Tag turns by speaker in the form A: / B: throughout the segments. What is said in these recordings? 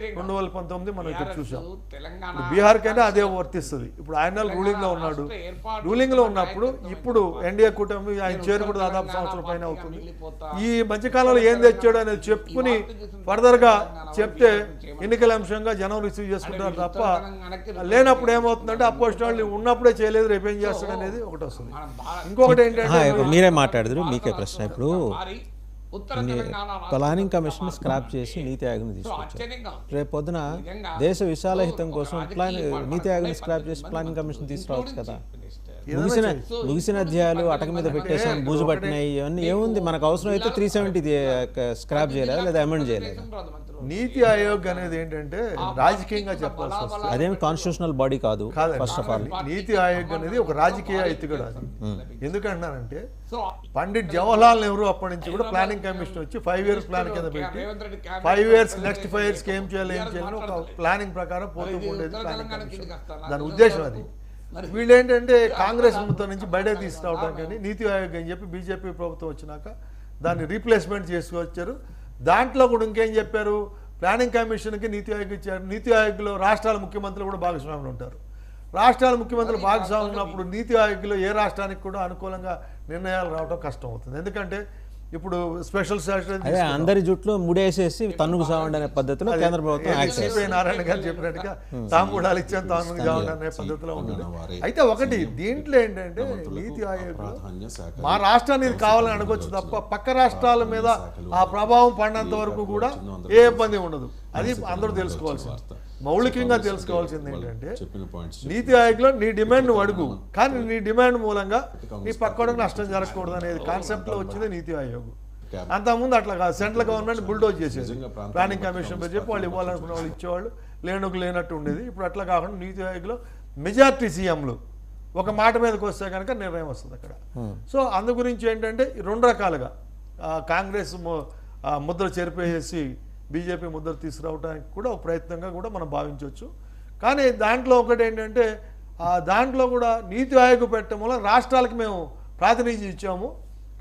A: 2019 మనం ఇక్కడ చూసాం. ఇప్పుడు బీహార్కైనా అదే వర్తిస్తుంది. ఇప్పుడు ఆయన రూలింగ్లో ఉన్నాడు. రూలింగ్లో ఉన్నప్పుడు ఇప్పుడు ఎన్డీఏ కూటమి ఆయన చేరు కూడా దాదాపు సంవత్సరం పైన అవుతుంది. ఈ మధ్యకాలంలో ఏం తెచ్చాడు అనేది చెప్పుకుని ఫర్దర్గా చెప్తే ఎన్నికల అంశంగా జనం రిసీవ్ చేసుకుంటారు తప్ప లేనప్పుడు ఏమవుతుందంటే అపోజిషన్ వాళ్ళు ఉన్నప్పుడే చేయలేదు రేపు ఏం చేస్తాడు అనేది ఒకటి వస్తుంది. ఇంకొకటి ఏంటంటే
B: మీరే మాట్లాడదురు మీకే ప్రశ్న. ఇప్పుడు ప్లానింగ్ కమిషన్ స్క్రాప్ చేసి నీతి ఆయోగ్ని తీసుకొచ్చారు. రేపు పొద్దున దేశ విశాల హితం కోసం నీతి ఆయోగ్ని స్క్రాప్ చేసి ప్లానింగ్ కమిషన్ తీసుకురావచ్చు కదా. ముగిసిన అధ్యాయాలు అటక మీద పెట్టేసాం, బూజు పట్టినాయి, ఇవన్నీ ఏముంది. మనకు అవసరం అయితే 370 స్క్రాప్ చేయలేదు లేదా అమెండ్ చేయలేదు.
A: నీతి ఆయోగ్ అనేది ఏంటంటే రాజకీయంగా చెప్పాల్సి వస్తుంది.
B: అదేమి కాన్స్టిట్యూషనల్ బాడీ కాదు. ఫస్ట్ ఆఫ్ ఆల్
A: నీతి ఆయోగ్ అనేది ఒక రాజకీయ ఎత్తుగడ. అది ఎందుకంటున్నానంటే పండిట్ జవహర్లాల్ నెహ్రూ అప్పటి నుంచి కూడా ప్లానింగ్ కమిషన్ వచ్చి 5 years ప్లాన్ కింద పెట్టి 5 years నెక్స్ట్ 5 years ఏం చేయాలి ఒక ప్లానింగ్ ప్రకారం పోతూ ఉండేది ప్లానింగ్ కమిషన్. దాని ఉద్దేశం అది. వీళ్ళు ఏంటంటే కాంగ్రెస్ ముద్ద నుంచి బయటకు తీసుకురావడానికి నీతి ఆయోగ్ అని చెప్పి బీజేపీ ప్రభుత్వం వచ్చినాక దాన్ని రీప్లేస్మెంట్ చేసుకొచ్చారు. దాంట్లో కూడా ఇంకేం చెప్పారు, ప్లానింగ్ కమిషన్కి నీతి ఆయోగ్ ఇచ్చారు. నీతి ఆయోగ్లో రాష్ట్రాల ముఖ్యమంత్రులు కూడా భాగస్వాములు ఉంటారు. రాష్ట్రాల ముఖ్యమంత్రులు భాగస్వాములు ఉన్నప్పుడు నీతి ఆయోగ్లో ఏ రాష్ట్రానికి కూడా అనుకూలంగా నిర్ణయాలు రావడం కష్టం అవుతుంది. ఎందుకంటే ఇప్పుడు స్పెషల్ స్ట్రాటజీ
B: అందరి జుట్లు ముడేసేసి తన్నుకు సావండి అనే పద్ధతిలో కేంద్ర ప్రభుత్వం
A: నారాయణ గారు చెప్పినట్టుగా తాముడాలు ఇచ్చాను తన్నుకు సావండి అనే పద్ధతిలో ఉంటుంది. అయితే ఒకటి దీంట్లో ఏంటంటే నీతి ఆయోగ్ మా రాష్ట్రానికి కావాలని అడగొచ్చు తప్ప పక్క రాష్ట్రాల మీద ఆ ప్రభావం పడినంత వరకు కూడా ఏ ఇబ్బంది ఉండదు. అది అందరూ తెలుసుకోవాల్సింది. మౌలికంగా తెలుసుకోవాల్సింది ఏంటంటే నీతి ఆయోగ్లో నీ డిమాండ్ నువ్వు అడుగు, కానీ నీ డిమాండ్ మూలంగా నీ పక్కడికి నష్టం జరగకూడదు అనేది కాన్సెప్ట్లో వచ్చింది నీతి ఆయోగ్. అంతకుముందు అట్లా కాదు. సెంట్రల్ గవర్నమెంట్ బుల్డోజ్ చేసేది. ప్లానింగ్ కమిషన్ పేరు చెప్పి వాళ్ళు ఇవ్వాలనుకున్న వాళ్ళు ఇచ్చేవాళ్ళు, లేనట్టు ఉండేది. ఇప్పుడు అట్లా కాకుండా నీతి ఆయోగ్లో మెజారిటీ సీఎంలు ఒక మాట మీదకి వస్తే కనుక నిర్ణయం వస్తుంది అక్కడ. సో అందు గురించి ఏంటంటే 2 రకాలుగా కాంగ్రెస్ ముద్ర చెరిపేసి బీజేపీ ముద్ర తీసుకురావడానికి కూడా ఒక ప్రయత్నంగా కూడా మనం భావించవచ్చు. కానీ దాంట్లో ఒకటి ఏంటంటే దాంట్లో కూడా నీతి ఆయోగ్ పెట్టడం వల్ల రాష్ట్రాలకు మేము ప్రాతినిధ్యం ఇచ్చాము.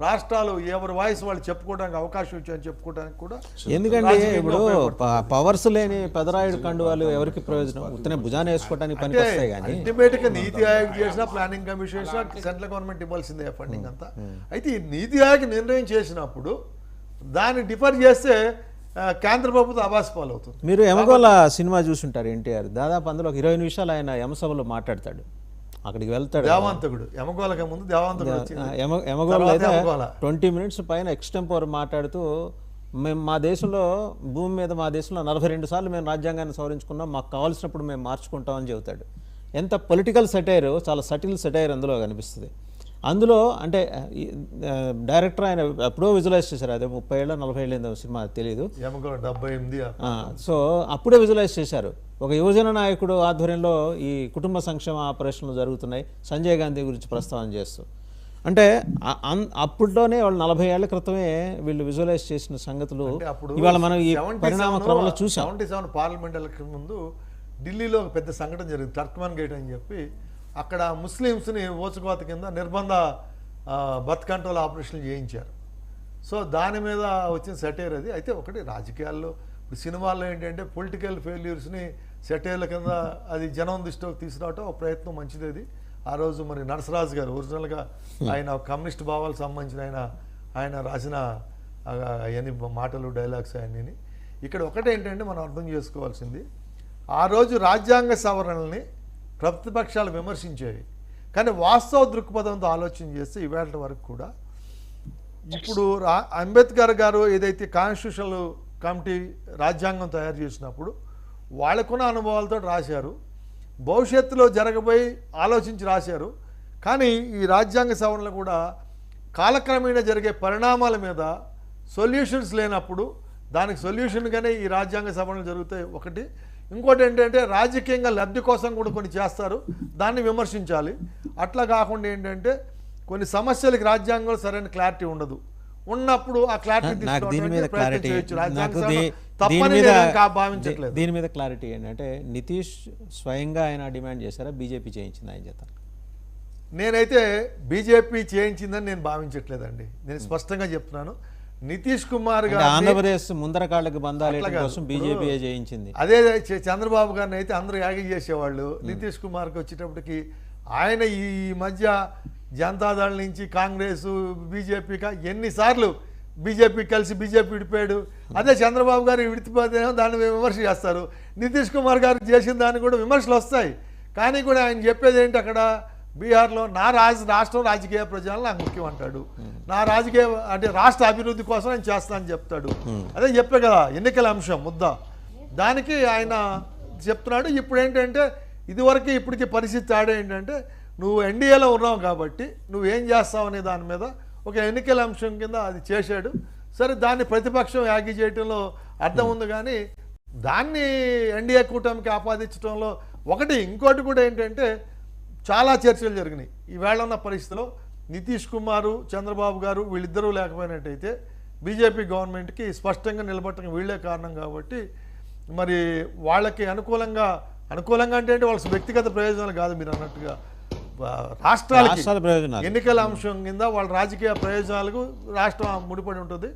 A: రాష్ట్రాలు ఎవరి వాయిస్ వాళ్ళు చెప్పుకోవడానికి అవకాశం ఇచ్చామని చెప్పుకోవడానికి కూడా.
B: ఎందుకంటే ఇప్పుడు పవర్స్ లేని పెదరాయుడు కండువాలు ఎవరికి ప్రయోజనం? ఉత్తనే భుజాన్ని వేసుకోవడానికి పనికి వస్తాయి. కానీ
A: అల్టిమేట్గా నీతి ఆయోగ్ చేసినా ప్లానింగ్ కమిషన్ చేసినా సెంట్రల్ గవర్నమెంట్ ఇవ్వాల్సిందే ఫండింగ్ అంతా. అయితే ఈ నీతి ఆయోగ్ నిర్ణయం చేసినప్పుడు దాన్ని డిఫర్ చేస్తే కేంద్ర ప్రభుత్వం అబాస్పాలు అవుతుంది.
B: మీరు యమగోళ సినిమా చూసుంటారు ఎన్టీఆర్. దాదాపు అందులో 20 నిమిషాలు ఆయన యమసభలో మాట్లాడతాడు. అక్కడికి వెళ్తాడు
A: దేవాంతకుడు. యమగోళకి ముందు దేవాంతకుడు
B: యమగోళ అయితే 20 minutes పైన ఎక్స్టెంపోర్ మాట్లాడుతూ మేము మా దేశంలో భూమి మీద మా దేశంలో 42 సార్లు మేము రాజ్యాంగాన్ని సవరించుకున్నాం, మాకు కావాల్సినప్పుడు మేము మార్చుకుంటామని చెబుతాడు. ఎంత పొలిటికల్ సెటైర్, చాలా సటిల్ సెటైర్ అందులో కనిపిస్తుంది. అందులో అంటే డైరెక్టర్ ఆయన ఎప్పుడో విజువలైజ్ చేశారు. అదే 30 ఏళ్ళ 40 ఏళ్ళ సినిమా తెలియదు. సో అప్పుడే విజువలైజ్ చేశారు. ఒక యువజన నాయకుడు ఆధ్వర్యంలో ఈ కుటుంబ సంక్షేమ ఆపరేషన్లు జరుగుతున్నాయి, సంజయ్ గాంధీ గురించి ప్రస్తావన చేస్తూ. అంటే అప్పట్లోనే వాళ్ళు 40 ఏళ్ల క్రితమే వీళ్ళు విజువలైజ్ చేసిన సంగతులు ఇవాళ మనం ఈ పరిణామ క్రమంలో చూసాం.
A: 77 పార్లమెంట్ ఎలక్షన్ ముందు ఢిల్లీలో ఒక పెద్ద సంఘటన జరిగింది, టర్క్మన్ గేట్ అని చెప్పి. అక్కడ ముస్లిమ్స్ని ఓచుకోత కింద నిర్బంధ బర్త్ కంట్రోల్ ఆపరేషన్లు చేయించారు. సో దాని మీద వచ్చిన సెటైర్ అది. అయితే ఒకటి రాజకీయాల్లో ఇప్పుడు సినిమాల్లో ఏంటంటే పొలిటికల్ ఫెయిల్యూర్స్ని సెటైర్ల కింద అది జనం దృష్టిలోకి తీసుకురావటం ఒక ప్రయత్నం మంచిది. అది ఆ రోజు మరి నరసరాజు గారు ఒరిజినల్గా ఆయన కమ్యూనిస్ట్ భావాలకు సంబంధించిన ఆయన రాసిన అవన్నీ మాటలు డైలాగ్స్ అవన్నీ. ఇక్కడ ఒకటేంటంటే మనం అర్థం చేసుకోవాల్సింది, ఆ రోజు రాజ్యాంగ సవరణల్ని ప్రతిపక్షాలు విమర్శించేవి. కానీ వాస్తవ దృక్పథంతో ఆలోచన చేస్తే ఇవాళ వరకు కూడా ఇప్పుడు అంబేద్కర్ గారు ఏదైతే కాన్స్టిట్యూషనల్ కమిటీ రాజ్యాంగం తయారు చేసినప్పుడు వాళ్ళకున్న అనుభవాలతో రాశారు, భవిష్యత్తులో జరగబోయి ఆలోచించి రాశారు. కానీ ఈ రాజ్యాంగ సవరణలు కూడా కాలక్రమేణా జరిగే పరిణామాల మీద సొల్యూషన్స్ లేనప్పుడు దానికి సొల్యూషన్గానే ఈ రాజ్యాంగ సవరణలు జరుగుతాయి. ఒకటి. ఇంకోటి ఏంటంటే రాజకీయంగా లబ్ధి కోసం కూడా కొన్ని చేస్తారు, దాన్ని విమర్శించాలి. అట్లా కాకుండా ఏంటంటే కొన్ని సమస్యలకి రాజ్యాంగంలో సరైన క్లారిటీ ఉండదు. ఉన్నప్పుడు ఆ క్లారిటీ భావించట్లేదు.
B: దీని మీద క్లారిటీ ఏంటంటే నితీష్ స్వయంగా ఆయన డిమాండ్ చేశారా, బీజేపీ చేయించింది ఆయన చేత?
A: నేనైతే బీజేపీ చేయించిందని నేను భావించట్లేదండి. నేను స్పష్టంగా చెప్తున్నాను. నితీష్ కుమార్
B: అంటే
A: గారు
B: ఆంధ్రప్రదేశ్ ముందర కాళ్ళకి బంధాలు కోసం బీజేపీ చేయించింది.
A: అదే చంద్రబాబు గారిని అయితే అందరూ యాగి చేసేవాళ్ళు. నితీష్ కుమార్కి వచ్చేటప్పటికి ఆయన ఈ మధ్య జనతాదళ నుంచి కాంగ్రెస్ బీజేపీకి ఎన్నిసార్లు బీజేపీ కలిసి బీజేపీ విడిపోయాడు. అదే చంద్రబాబు గారు విడిపోతేనేమో దాన్ని విమర్శ చేస్తారు. నితీష్ కుమార్ గారు చేసిన దాన్ని కూడా విమర్శలు వస్తాయి. కానీ కూడా ఆయన చెప్పేది ఏంటి, అక్కడ బీహార్లో నా రాష్ట్రం రాజకీయ ప్రజలు నాకు ముఖ్యం అంటాడు. నా రాజకీయ అంటే రాష్ట్ర అభివృద్ధి కోసం ఆయన చేస్తానని చెప్తాడు. అదే చెప్పే కదా ఎన్నికల అంశం ముద్ద, దానికి ఆయన చెప్తున్నాడు. ఇప్పుడు ఏంటంటే ఇదివరకు ఇప్పటికి పరిస్థితి తేడా ఏంటంటే నువ్వు ఎన్డీఏలో ఉన్నావు కాబట్టి నువ్వేం చేస్తావు అనే దాని మీద ఒక ఎన్నికల అంశం కింద అది చేశాడు. సరే, దాన్ని ప్రతిపక్షం యాగి చేయటంలో అర్థం ఉంది. కానీ దాన్ని ఎన్డీఏ కూటమికి ఆపాదించడంలో ఒకటి, ఇంకోటి కూడా ఏంటంటే చాలా చర్చలు జరిగినాయి. ఈవేళ ఉన్న పరిస్థితిలో నితీష్ కుమారు చంద్రబాబు గారు వీళ్ళిద్దరూ లేకపోయినట్టయితే బీజేపీ గవర్నమెంట్కి స్పష్టంగా నిలబట్టడం వీళ్ళే కారణం. కాబట్టి మరి వాళ్ళకి అనుకూలంగా అంటే వాళ్ళ వ్యక్తిగత ప్రయోజనాలు కాదు, మీరు అన్నట్టుగా రాష్ట్రాలకి ఎన్నికల అంశం కింద వాళ్ళ రాజకీయ ప్రయోజనాలకు రాష్ట్రం ముడిపడి ఉంటుంది.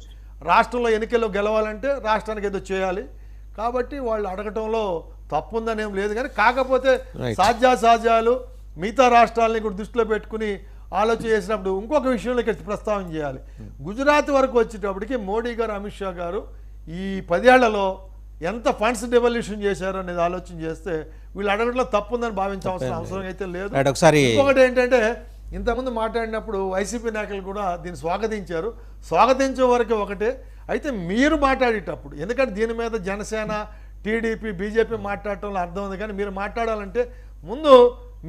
A: రాష్ట్రంలో ఎన్నికల్లో గెలవాలంటే రాష్ట్రానికి ఏదో చేయాలి. కాబట్టి వాళ్ళు అడగటంలో తప్పుందనేం లేదు. కానీ కాకపోతే సాధ్యాసాధ్యాలు మిగతా రాష్ట్రాలని కూడా దృష్టిలో పెట్టుకుని ఆలోచన చేసినప్పుడు ఇంకొక విషయంలోకి ప్రస్తావన చేయాలి. గుజరాత్ వరకు వచ్చేటప్పటికి మోడీ గారు అమిత్ షా గారు ఈ 10 ఏళ్లలో ఎంత ఫండ్స్ డెవల్యూషన్ చేశారు అనేది ఆలోచన చేస్తే వీళ్ళు అడగడంలో తప్పుందని భావించాల్సిన అవసరం అయితే లేదు. ఇంకొకటి ఏంటంటే ఇంతకుముందు మాట్లాడినప్పుడు వైసీపీ నాయకులు కూడా దీన్ని స్వాగతించారు. స్వాగతించే వరకు ఒకటే, అయితే మీరు మాట్లాడేటప్పుడు, ఎందుకంటే దీని మీద జనసేన టీడీపీ బీజేపీ మాట్లాడటంలో అర్థం ఉంది. కానీ మీరు మాట్లాడాలంటే ముందు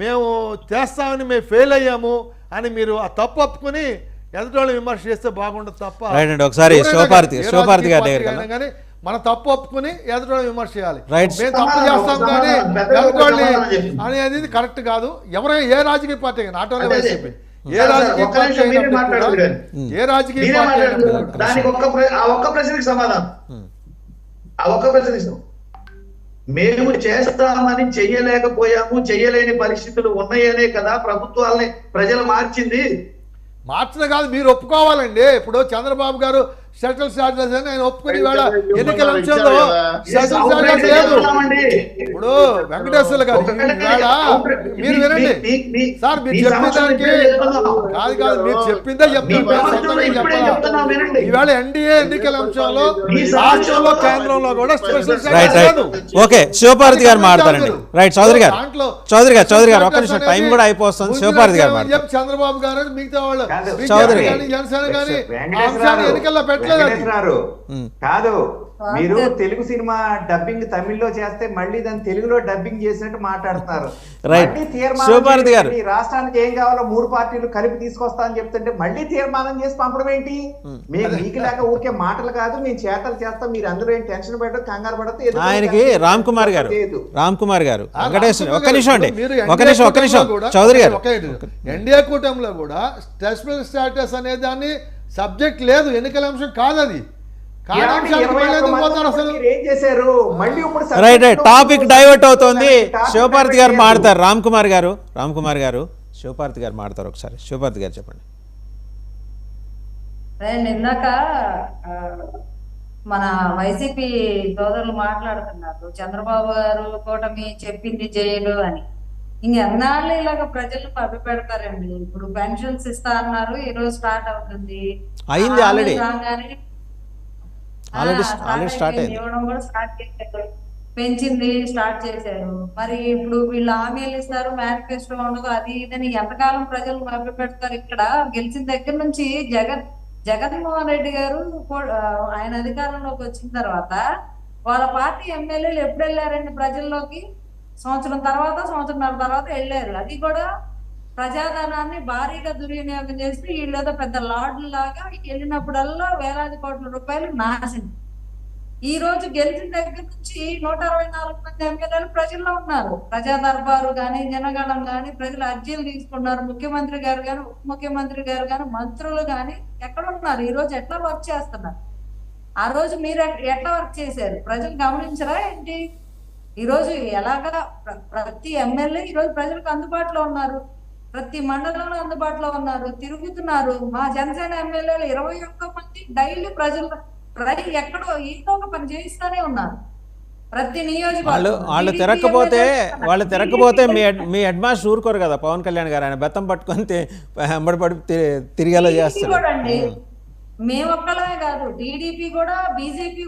A: మేము చేస్తామని మేము ఫెయిల్ అయ్యాము అని మీరు ఆ తప్పు ఒప్పుకొని ఎదుటి విమర్శ చేస్తే బాగుండదు తప్ప
B: ఒకసారి
A: కానీ మన తప్పు ఒప్పుకుని ఎదుటి విమర్శ చేయాలి. మేము తప్పు చేస్తాం కానీ ఎదుటి అనేది కరెక్ట్ కాదు. ఎవరైనా ఏ రాజకీయ పార్టీ, నాట్ ఓన్లీ వైసీపీ, ఏ రాజకీయ పార్టీ
C: మేము చేస్తామని చెయ్యలేకపోయాము, చెయ్యలేని పరిస్థితులు ఉన్నాయనే కదా ప్రభుత్వాలని ప్రజలు
A: మార్చడం కాదు, మీరు ఒప్పుకోవాలండి. ఇప్పుడు చంద్రబాబు గారు షటిల్ స్టార్టర్స్ అని ఆయన ఒప్పుకుని ఎన్నికల అంశంలో షటిల్ స్టార్టర్స్ లేదు. ఇప్పుడు వెంకటేశ్వర్లు గారు మీరు వినండి సార్, మీరు చెప్పేదానికి కాదు మీరు చెప్పిందే చెప్తాను. ఈవేళ ఎన్డీఏ ఎన్నికల అంశంలో రాష్ట్రంలో కేంద్రంలో కూడా స్పెషల్ స్టాటస్ లేదు.
B: ఓకే, శివపార్వతి గారు మాట్లాడండి. రైట్, చౌదరి గారు ఒక్క నిమిషం, టైం కూడా అయిపోతుంది. శివపార్వతి గారు
A: చంద్రబాబు గారు మిగతా వాళ్ళు
B: చౌదరి
A: జనసేన కానీ ఎన్నికల్లో
D: కాదు, మీరు తెలుగు సినిమా డబ్బింగ్ తమిళ్లో చేస్తే మళ్ళీ దాన్ని తెలుగులో డబ్బింగ్ చేసినట్టు మాట్లాడుతున్నారు. ఈ రాష్ట్రానికి ఏం కావాలో 3 పార్టీలు కలిపి తీసుకొస్తా అని చెప్తుంటే మళ్ళీ తీర్మానం చేసి పంపడం ఏంటి? మీకు లేక ఊరికే మాటలు కాదు, మేము చేతలు చేస్తాం. మీరు అందరూ ఏం టెన్షన్ పడదు, కంగారు పడదు.
B: ఆయనకి రామ్ కుమార్ గారు ఒక్క నిమిషం చౌదరి గారు,
A: ఎన్డీఏ కూటమిలో కూడా స్పెషల్ స్టాటస్ అనే దాన్ని సబ్జెక్ట్ లేదు, ఎన్నికల అంశం కాదు అది.
B: టాపిక్ డైవర్ట్ అవుతోంది. శివపార్వతి గారు మాడతారు. రామ్ కుమార్ గారు శివపార్వతి గారు మాడతారు. ఒకసారి శివపార్వతి గారు చెప్పండి.
E: ఇందాక మన వైసీపీ సోదరులు మాట్లాడుతున్నారు, చంద్రబాబు గారు కూటమి చెప్పింది చేయడు అని. ఇంకెన్నాళ్ళు ఇలాగ ప్రజలు పబ్బి పెడతారండి. ఇప్పుడు పెన్షన్స్ ఇస్తా అన్నారు, ఈ రోజు స్టార్ట్ అవుతుంది.
B: అయింది ఆల్రెడీ
E: స్టార్ట్ అయింది, ఇవ్వడం కూడా స్టార్ట్ చేశారు, పెంచింది స్టార్ట్ చేశారు. మరి ఇప్పుడు వీళ్ళు హామీలు ఇస్తారు, మేనిఫెస్టో ఉండదు, అది ఇదని ఎంతకాలం ప్రజలు మభ్య పెడతారు? ఇక్కడ గెలిచిన దగ్గర నుంచి జగన్మోహన్ రెడ్డి గారు ఆయన అధికారంలోకి వచ్చిన తర్వాత వాళ్ళ పార్టీ ఎమ్మెల్యేలు ఎప్పుడు వెళ్ళారండి ప్రజల్లోకి? సంవత్సరంన్నర తర్వాత వెళ్ళారు. అది కూడా ప్రజాధనాన్ని భారీగా దుర్వినియోగం చేసి వీళ్ళేదో పెద్ద లార్డులు లాగా వెళ్ళినప్పుడల్లా వేలాది కోట్ల రూపాయలు నాశనం. ఈ రోజు గెలిచిన దగ్గర నుంచి 164 మంది ఎమ్మెల్యేలు ప్రజల్లో ఉన్నారు. ప్రజా దర్బారు గాని, జనగణం గాని, ప్రజలు అర్జీలు తీసుకున్నారు. ముఖ్యమంత్రి గారు గాని, ఉప ముఖ్యమంత్రి గారు గాని, మంత్రులు గాని ఎక్కడ ఉన్నారు? ఈ రోజు ఎట్లా వర్క్ చేస్తున్నారు? ఆ రోజు మీరు ఎట్లా వర్క్ చేశారు? ప్రజలు గమనించరా ఏంటి? ఈ రోజు ఎలాగా ప్రతి ఎమ్మెల్యే ఈ రోజు ప్రజలకు అందుబాటులో ఉన్నారు. ప్రతి మండలంలో అందుబాటులో ఉన్నారు, తిరుగుతున్నారు. మా జనసేన ఎమ్మెల్యేలు 21 మంది డైలీ ప్రజలు ఎక్కడో ఏదో ఒక పని చేయిస్తానే ఉన్నారు. ప్రతి
B: వాళ్ళు తిరగకపోతే మీ హెడ్ మాస్టర్ ఊరుకోరు కదా పవన్ కళ్యాణ్ గారు. ఆయన బెత్తం పట్టుకొని ఎంబడిపడి తిరిగేలా చేస్తారు.
E: మేము ఒక్కలమే కాదు, టీడీపీ కూడా, బీజేపీ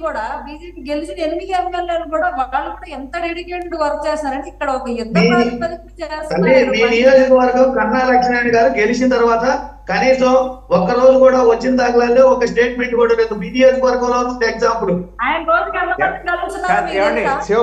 E: గెలిచిన 8 ఎమ్మెల్యేలు కూడా వాళ్ళు కూడా ఎంత డెడికేటెడ్ వర్క్ చేస్తారంటే ఇక్కడ ఒక యుద్ధ ప్రాతిపదికన చేస్తున్నారు.
C: మీ నియోజకవర్గం కన్నా లక్ష్మీనారాయణ గారు గెలిచిన తర్వాత కనీసం ఒక్కరోజు కూడా వచ్చిన దాఖలాల్లో ఒక స్టేట్మెంట్ కూడా లేదు. మీ నియోజకవర్గంలో ఎగ్జాంపుల్
E: ఆయన రోజుకి ఎంతమంది కలుస్తున్నారు?
D: శివ